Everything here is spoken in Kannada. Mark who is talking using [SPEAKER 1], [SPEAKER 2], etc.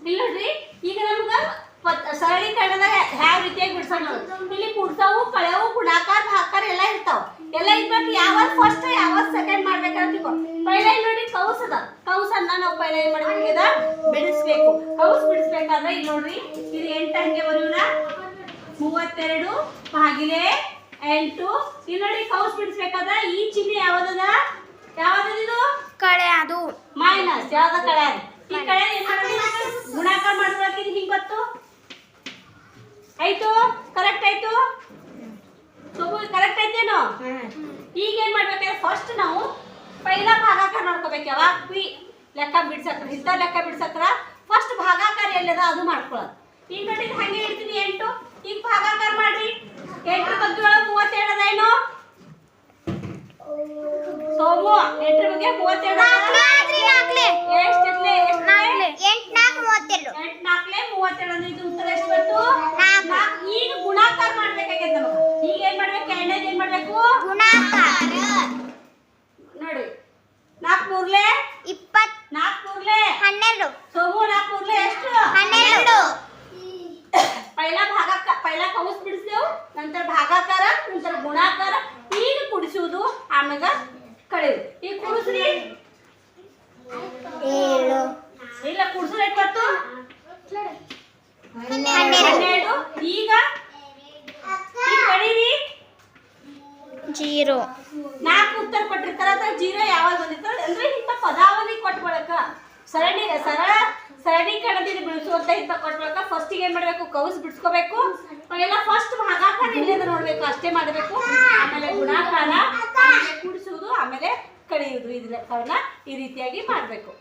[SPEAKER 1] ಇಲ್ಲಿ ನೋಡ್ರಿ ಈಗ ನಮ್ಗೆ ಸರಳೀಕರಣದಾಗ ಯಾವ ರೀತಿಯಾಗಿ ಬಿಡ್ಸೋದು ಇಲ್ಲಿ ಕುಡ್ಸವು ಕಳೆವು ಗುಣಾಕಾರ ಭಾಕಾರ ಎಲ್ಲ ಇರ್ತಾವ ಎಲ್ಲ ಇದ್ಬೇಕು ಯಾವಾಗ ಫಸ್ಟ್ ಯಾವಾಗ ಸೆಕೆಂಡ್ ಮಾಡ್ಬೇಕಂತ ಪೈಲ ಇಲ್ಲಿ ನೋಡಿ ಕೌಸ್ ಅದ ಕೌಸನ್ನ ನಾವು ಪೈಲ ಏನ್ ಮಾಡ್ಬೇಕಿದ ಬಿಡಿಸ್ಬೇಕು ಕೌಸ್ ಬಿಡಿಸ್ಬೇಕಾದ್ರೆ ಇಲ್ಲಿ ನೋಡ್ರಿ ಇದು 8 ಹಂಗೆ ಬರೋಣ 32 ಭಾಗಿಲೆ 8 ಇಲ್ಲಿ ನೋಡಿ ಕೌಸ್ ಬಿಡಿಸ್ಬೇಕಾದ್ರೆ ಈ ಚಿಹ್ನೆ ಯಾವ್ದದ ಯಾವ್ದು
[SPEAKER 2] ಕಳೆ ಅದು
[SPEAKER 1] ಮೈನಸ್ ಯಾವ್ದ ಕಳೆ ಅದು ಈ ಕಳೆ ಏನ್ ಮಾಡೋದು ಗುಣಾಕಾರ ಮಾಡೋದಕ್ಕೆ ಇದು ಹಿಂಗ್ ಗೊತ್ತು ಆಯ್ತು ಕರೆಕ್ಟ್ ಆಯ್ತು ಕರೆಕ್ಟ್ ಐತೇನೋ ಈಗ ಏನ್ ಮಾಡ್ಬೇಕಂದ್ರೆ ಫಸ್ಟ್ ನಾವು ಪೈಲ ಭಾಗಾಕಾರ ಮಾಡ್ಕೋಬೇಕು ಯಾವಾಗ ಲೆಕ್ಕ ಬಿಡ್ಸಕ್ರ ಇಂಥ ಲೆಕ್ಕ ಬಿಡ್ಸಕ್ರ ಫಸ್ಟ್ ಭಾಗಾಕಾರ ಎಲ್ಲದ ಅದು ಮಾಡ್ಕೊಳ್ಳೋದು ಈಗ ನೋಡಿ ಹಂಗೆ ಇಡ್ತೀನಿ 8 ಈಗ ಭಾಗಾಕಾರ ಮಾಡ್ರಿ 8 ಬಗ್ಗೆ 37 ಅದೇನು ಸೋಮು 8 ಬಗ್ಗೆ 37 ಎಷ್ಟಿರ್ಲಿ 8 4 32 ಅಂದ್ರೆ ಇದು ಉತ್ತರ ಎಷ್ಟು ಬಂತು ಈಗ ಗುಣಾಕಾರ ಮಾಡ್ಬೇಕಾಗಿದೆ ನಮಗೆ ಈಗ ಏನ್ ಮಾಡ್ಬೇಕು ಎರಡನೇದು ಏನ್ ಮಾಡ್ಬೇಕು
[SPEAKER 2] ಗುಣಾಕಾರ
[SPEAKER 1] ನೋಡಿ 4 3
[SPEAKER 2] 20
[SPEAKER 1] 4 3
[SPEAKER 2] 12
[SPEAKER 1] ಸೋಮು 4 3 ಎಷ್ಟು
[SPEAKER 2] 12
[SPEAKER 1] ಪೈಲ ಕೌಸ್ ಬಿಡಿಸ್ದೇವು ನಂತರ ಭಾಗಾಕಾರ ನಂತರ ಗುಣಾಕಾರ ಈಗ ಕುಡಿಸುವುದು ಆಮೇಲೆ ಕಳೆಯುವುದು ಈಗ ಕುಡಿಸ್ರಿ
[SPEAKER 2] 7
[SPEAKER 1] ಇಲ್ಲ ಕುಡಿಸೋದು ಎಷ್ಟು ಬರ್ತು
[SPEAKER 2] 12
[SPEAKER 1] ಈಗ ಕಳೀರಿ
[SPEAKER 2] 0
[SPEAKER 1] 4 ಉತ್ತರ ಕೊಟ್ಟಿರ್ತಾರ ಅದ್ರ 0 ಯಾವಾಗ ಬಂದಿರ್ತಾರ ಅಂದ್ರೆ ಇಂಥ ಪದಾವಲಿ ಕೊಟ್ಕೊಳಕ ಸರಳೀಕರಣದಿಂದ ಬಿಡಿಸುವಂತ ಇಂಥ ಕೊಟ್ಕೊಳಕ ಫಸ್ಟಿಗೆ ಏನ್ ಮಾಡ್ಬೇಕು ಕೌಸ್ ಬಿಡಿಸ್ಕೋಬೇಕು ಎಲ್ಲ ಫಸ್ಟ್ ಭಾಗಾಕಾರ ಇಲ್ಲದ ನೋಡ್ಬೇಕು ಅಷ್ಟೇ ಮಾಡಬೇಕು ಆಮೇಲೆ ಗುಣಾಕಾರ ಆಮೇಲೆ ಕೂಡಿಸುವುದು ಆಮೇಲೆ ಕಳೆಯುವುದು ಇದನ್ನ ಈ ರೀತಿಯಾಗಿ ಮಾಡ್ಬೇಕು